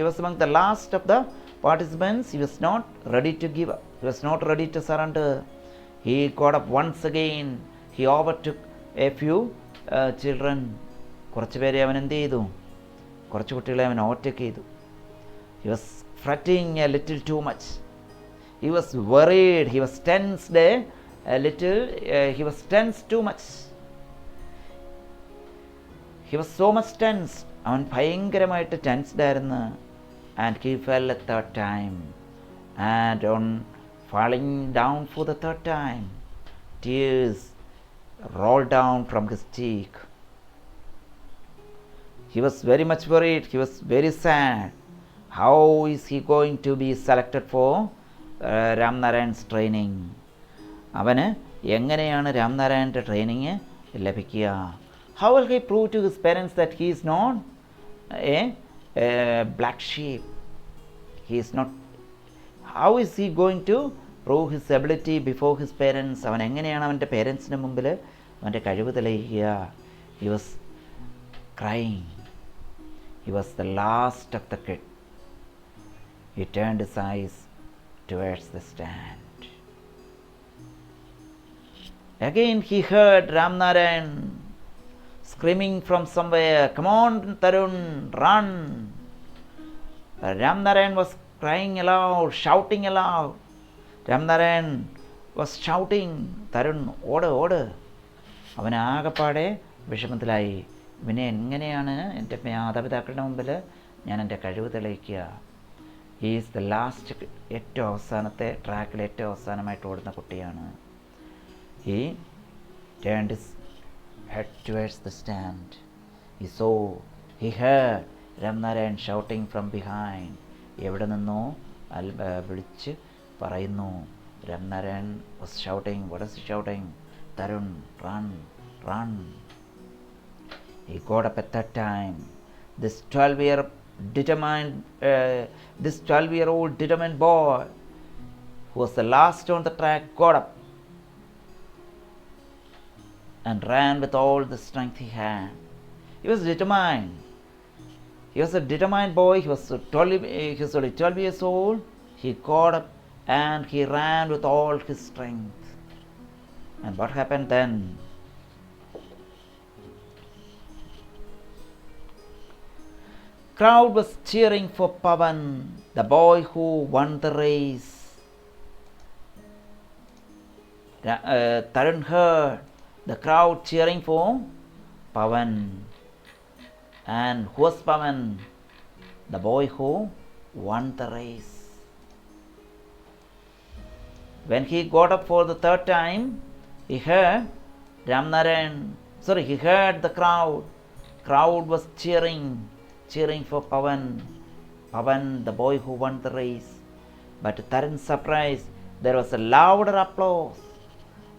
Speaker 1: was among the last of the participants, he was not ready to give up. He was not ready to surrender. He got up once again. He overtook a few children. കുറച്ച് പേരെ അവൻ എന്ത് ചെയ്തു? കുറച്ച് കുട്ടികളെ അവൻ overtake ചെയ്തു. He was fretting a little too much. He was worried. He was tensed a little. He was tensed too much. He was so much tensed. അവൻ ഭയങ്കരമായിട്ട് ടെൻസ്ഡ് ആയിരുന്നു. And he fell a third time. And on falling down for the third time, tears rolled down from his cheek. He was very much worried. He was very sad. How is he going to be selected for Ramnarayan's training? അവന് എങ്ങനെയാണ് രാംനാരായണൻ്റെ training ലഭിക്കുക? How will he prove to his parents that he is not a black sheep? He is not. How is he going to prove his ability before his parents? അവൻ എങ്ങനെയാണ് അവൻ്റെ പേരൻസിന് മുമ്പിൽ അവൻ്റെ കഴിവ് തെളിയിക്കുക? He was crying. He was the last of the kid. He turned his eyes towards the stand. Again he heard Ramnarayan screaming from somewhere, come on Tarun, run. Ramnarayan was crying aloud, shouting aloud. Ramnarayan was shouting, Tarun, ഓട്. അവനാകെപ്പാടെ വിഷമത്തിലായി. ഇവനെ എങ്ങനെയാണ് എൻ്റെ മാതാപിതാക്കളുടെ മുമ്പിൽ ഞാൻ എൻ്റെ കഴിവ് തെളിയിക്കുക? ഹീ ഈസ് ദ ലാസ്റ്റ്, ഏറ്റവും അവസാനത്തെ ട്രാക്കിൽ ഏറ്റവും അവസാനമായിട്ട് ഓടുന്ന കുട്ടിയാണ്. He turned his head towards the stand. He heard Ramnarayan shouting from behind. എവിടെ നിന്നോ വിളിച്ച് പറയുന്നു. Ramnarayan was shouting. What is he shouting? Tarun, run, run. He got up at that time. This 12-year-old determined boy who was the last on the track got up and ran with all the strength he had. He was determined. He was a determined boy. He was 12, he was only 12 years old. He got up and he ran with all his strength. And what happened then? Crowd was cheering for Pavan, the boy who won the race. Tarun heard the crowd cheering for Pavan. And who was Pavan? The boy who won the race. When he got up for the third time, he heard he heard the crowd. Crowd was cheering for Pavan. Pavan, the boy who won the race. But to Tarun's surprise, there was a louder applause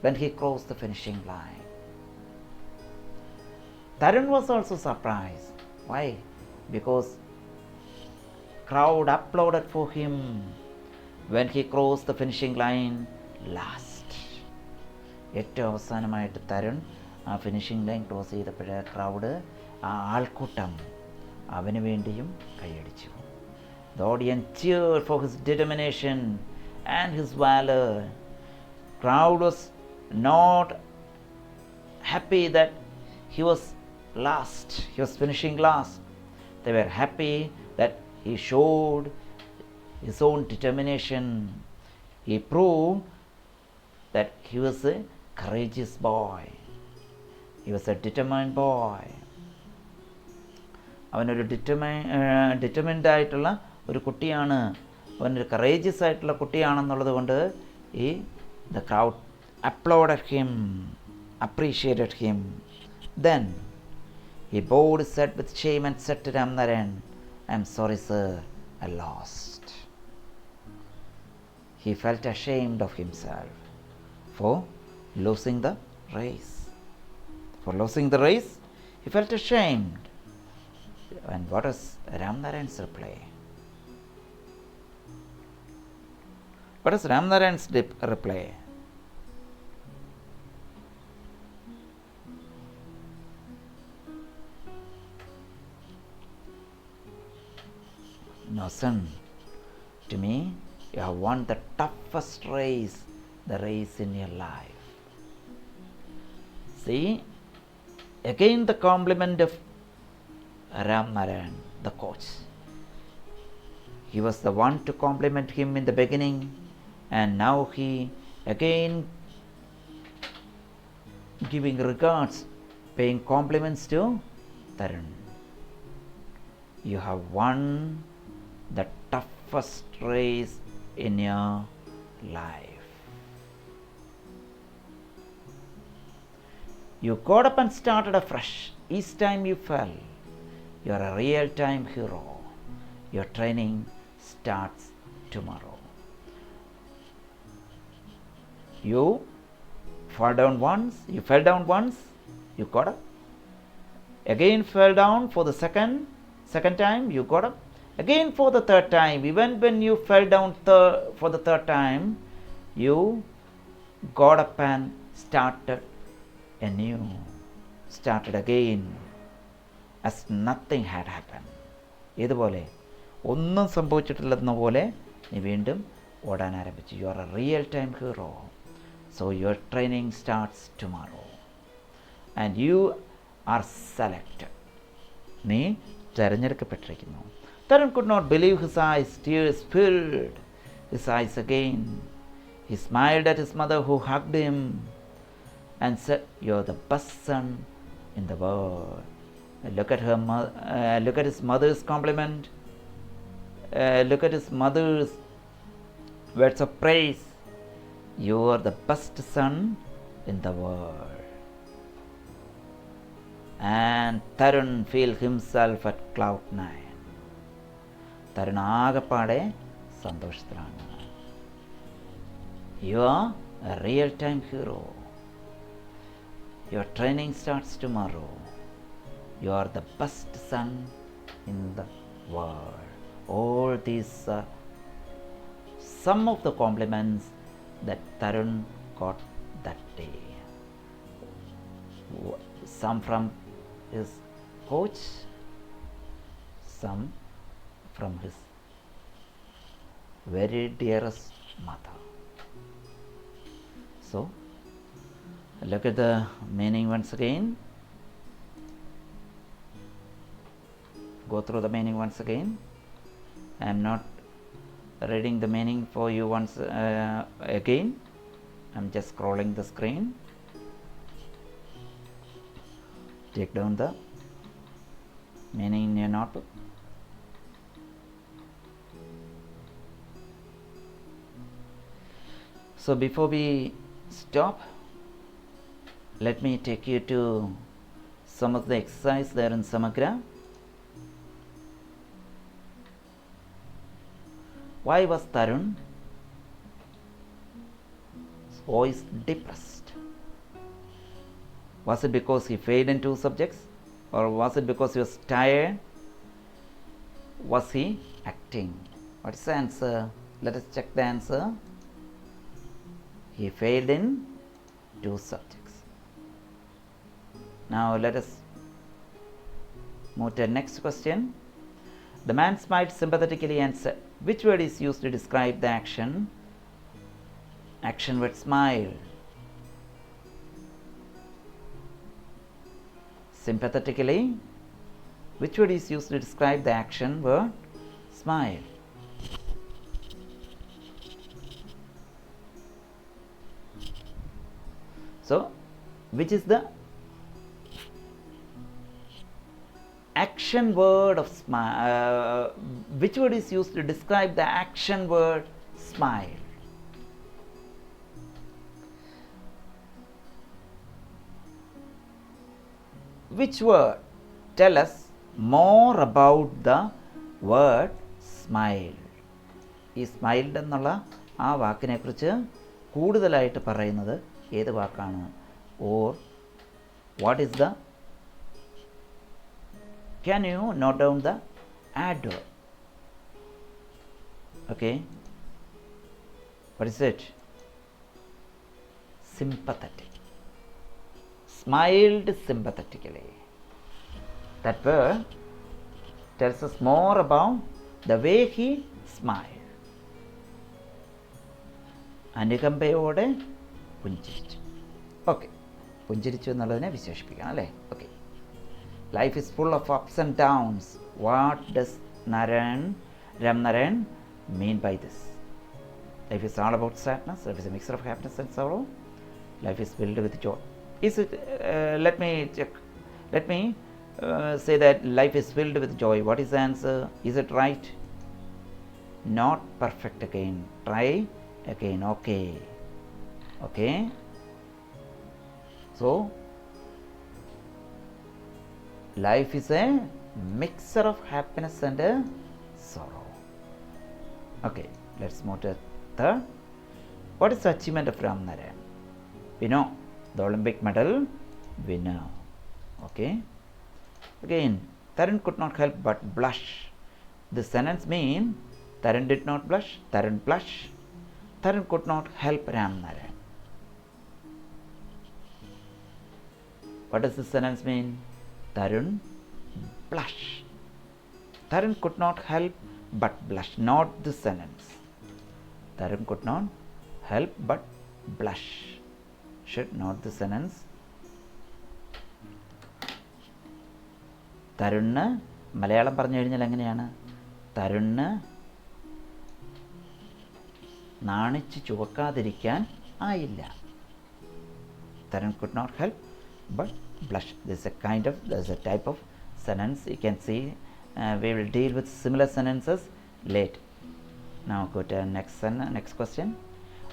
Speaker 1: when he crossed the finishing line. Tarun was also surprised. Why? Because crowd applauded for him when he crossed the finishing line last. ഏറ്റവും അവസാനമായിട്ട് തരുൺ ആ finishing line cross ചെയ്തപ്പോഴേ crowd ആ ആൾക്കൂട്ടം അവന് വേണ്ടിയും കൈയടിച്ചു. The audience cheered for his determination and his valor. Crowd was not happy that he was last. He was finishing last. They were happy that he showed his own determination. He proved that he was a courageous boy. He was a determined boy. അവനൊരു determined ആയിട്ടുള്ള ഒരു കുട്ടിയാണ്, അവനൊരു courageous ആയിട്ടുള്ള കുട്ടിയാണെന്നുള്ളത് കൊണ്ട് the crowd applauded him, appreciated him. Then he bowed his head with shame and said to Ramnaran, "I am sorry, sir, I lost." He felt ashamed of himself for losing the race. He felt ashamed. And what is Ramnaran's reply? What is Ramnaran's reply? No, son, to me, you have won the toughest race, the race in your life. See, again the compliment of Ramnaran, the coach. He was the one to compliment him in the beginning, and now he again giving regards, paying compliments to Tarun. You have won the toughest race in your life. You got up and started afresh. Each time you fell, you are a real-time hero. Your training starts tomorrow. You fell down once, you got up. Again fell down for the second time, you got up. Again for the third time. Even when you fell down for the third time, you got up and started anew, started again as nothing had happened. ഇതുപോലെ ഒന്നും സംഭവിച്ചിട്ടില്ലെന്ന പോലെ നീ വീണ്ടും ഓടാൻ ആരംഭിച്ചു. U are a real time hero. So your training starts tomorrow and you are selected. നീ തിരഞ്ഞെടുക്കപ്പെട്ടിരിക്കുന്നു. Tarun could not believe his eyes. Tears filled his eyes again. He smiled at his mother, who hugged him and said, "You're the best son in the world." Look at his mother's compliment. Look at his mother's words of praise. You are the best son in the world. And Tarun felt himself at cloud 9. Tarun ആകെപ്പാടെ സന്തോഷത്തിലാണ്. You are a real time hero. Your training starts tomorrow. You are the best son in the world. All these are some of the compliments that Tarun got that day. Some from his coach, some from his very dearest mother. So, look at the meaning once again. Go through the meaning once again. I am not reading the meaning for you once again. I am just scrolling the screen. Take down the meaning in your notebook. So before we stop, let me take you to some of the exercise there in Samagra. Why was Tarun's voice depressed? Was it because he failed in 2 subjects? Or was it because he was tired? Was he acting? What is the answer? Let us check the answer. He failed in 2 subjects. Now let us move to the next question. The man smiled sympathetically and said, which word is used to describe the action? Action word smile. Sympathetically, which word is used to describe the action word smile? So, which is the action word of smile? Which word is used to describe the action word smile? Which word tell us more about the word smile? ഈ smiled എന്നുള്ള ആ വാക്കിനെ കുറിച്ച് കൂടുതലായിട്ട് പറയുന്നത് ഏത് വാക്കാണ്? Or what is the, can you note down the adverb? Okay, what is it? Sympathetic. Smiled sympathetically. That word tells us more about the way he smiled. അനുകമ്പയോടെ പുഞ്ചിരിച്ചു. ഓക്കെ, പുഞ്ചിരിച്ചു എന്നുള്ളതിനെ വിശേഷിപ്പിക്കണം അല്ലേ? Okay. Life is full of ups and downs. What does Ram Narayan mean by this? Life is all about sadness. Life is a mixture of happiness and sorrow. Life is filled with joy. Is it? Let me check. Let me say that life is filled with joy. What is the answer? Is it right? Not perfect again. Try again. Okay. Okay. So, life is a mixture of happiness and sorrow. Okay, let's move to third. What is the achievement of Ram Narayan? We know the Olympic medal winner. Okay. Again, Tarun could not help but blush. The sentence means Tarun did not blush, Tarun blushed. Tarun could not help Ram Narayan. What does the sentence mean? Tarun blush. Tarun could not help but blush. Not the sentence. Tarun could not help but blush. Should not the sentence. Tarun Malayalam പറഞ്ഞു കഴിഞ്ഞാൽ എങ്ങനെയാണ്? തരുണ് നാണിച്ച് ചുവക്കാതിരിക്കാൻ ആയില്ല. Tarun could not help but blush. This is a type of sentence. You can see we will deal with similar sentences later. Now go to next question.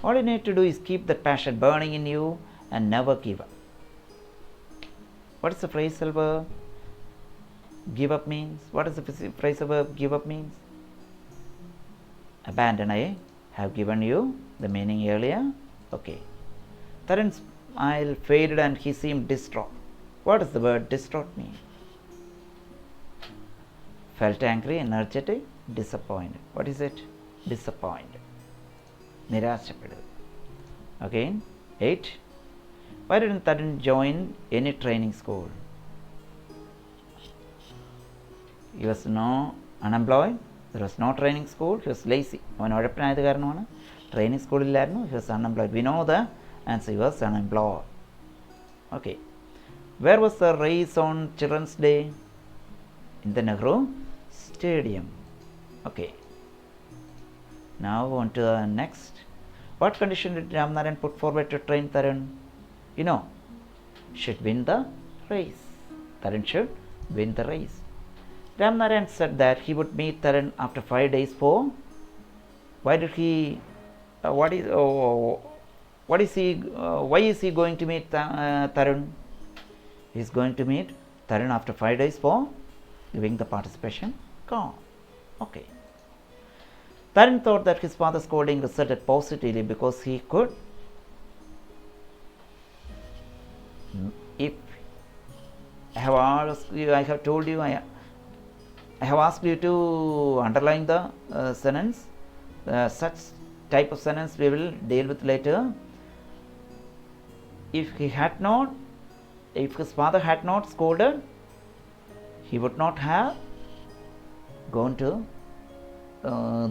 Speaker 1: All you need to do is keep the passion burning in you and never give up. What is the phrasal verb give up means? What is the phrasal verb give up means? Abandon. I have given you the meaning earlier. Okay. Tarun's smile faded and he seemed distraught. What does the word distraught mean? Felt angry, energetic, disappointed. What is it? Disappointed. Nirashappedu. Again, 8. Why didn't Tarun join any training school? he was no unemployed, there was no training school, he was lazy. അവൻ ഉഴപ്പനായത് കാരണമാണ് training സ്കൂളില്ലായിരുന്നു. he was unemployed. We know the answer, he was unemployed. Okay. Where was the race on Children's Day? In the Nehru Stadium. Okay. Now on to the next. What condition did Ramnarayan put forward to train Tarun? You know, should win the race. Tarun should win the race. Ramnarayan said that he would meet Tarun after 5 days for. Why did he? What is he? Why is he going to meet Tarun? He is going to meet Tarun after 5 days for giving the participation card. Okay. Tarun thought that his father's scolding resulted positively because he could, if I have asked you, I have told you, I have asked you to underline the sentence. Such type of sentence we will deal with later. If his father had not scolded, he would not have gone to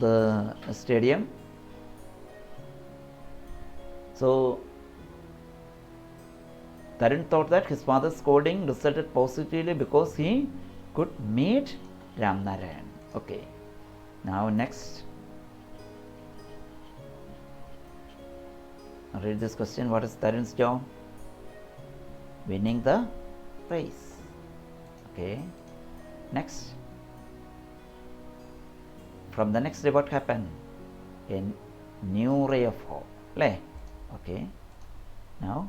Speaker 1: the stadium. So Tarun thought that his father's scolding resulted positively because he could meet Ramnarayan. Okay. Now next. Read this question. What is Tarun's job? Winning the race. Okay. Next. From the next day, what happened? A new ray of hope. Okay. Now,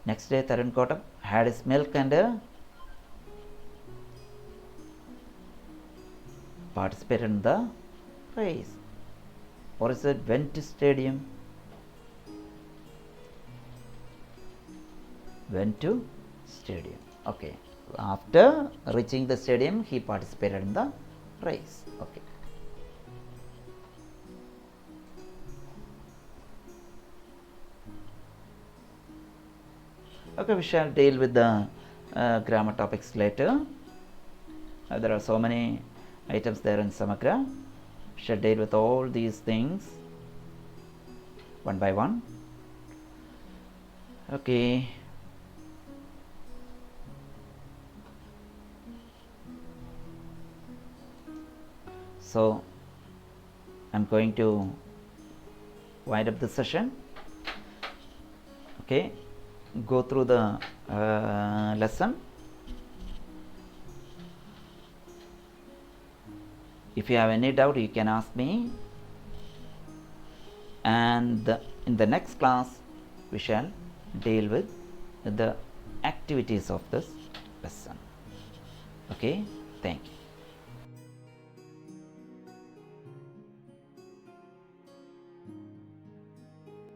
Speaker 1: next day, Tarun got up, had his milk and participated in the race. Or is it went to stadium? Went to stadium. Okay. After reaching the stadium, he participated in the race. Okay. Okay, we shall deal with the grammar topics later. There are so many items there in Samagra. We shall deal with all these things one by one. Okay. So I'm going to wind up the session. Okay, go through the lesson. If you have any doubt, you can ask me, and in the next class we shall deal with the activities of this lesson. Okay, thank you.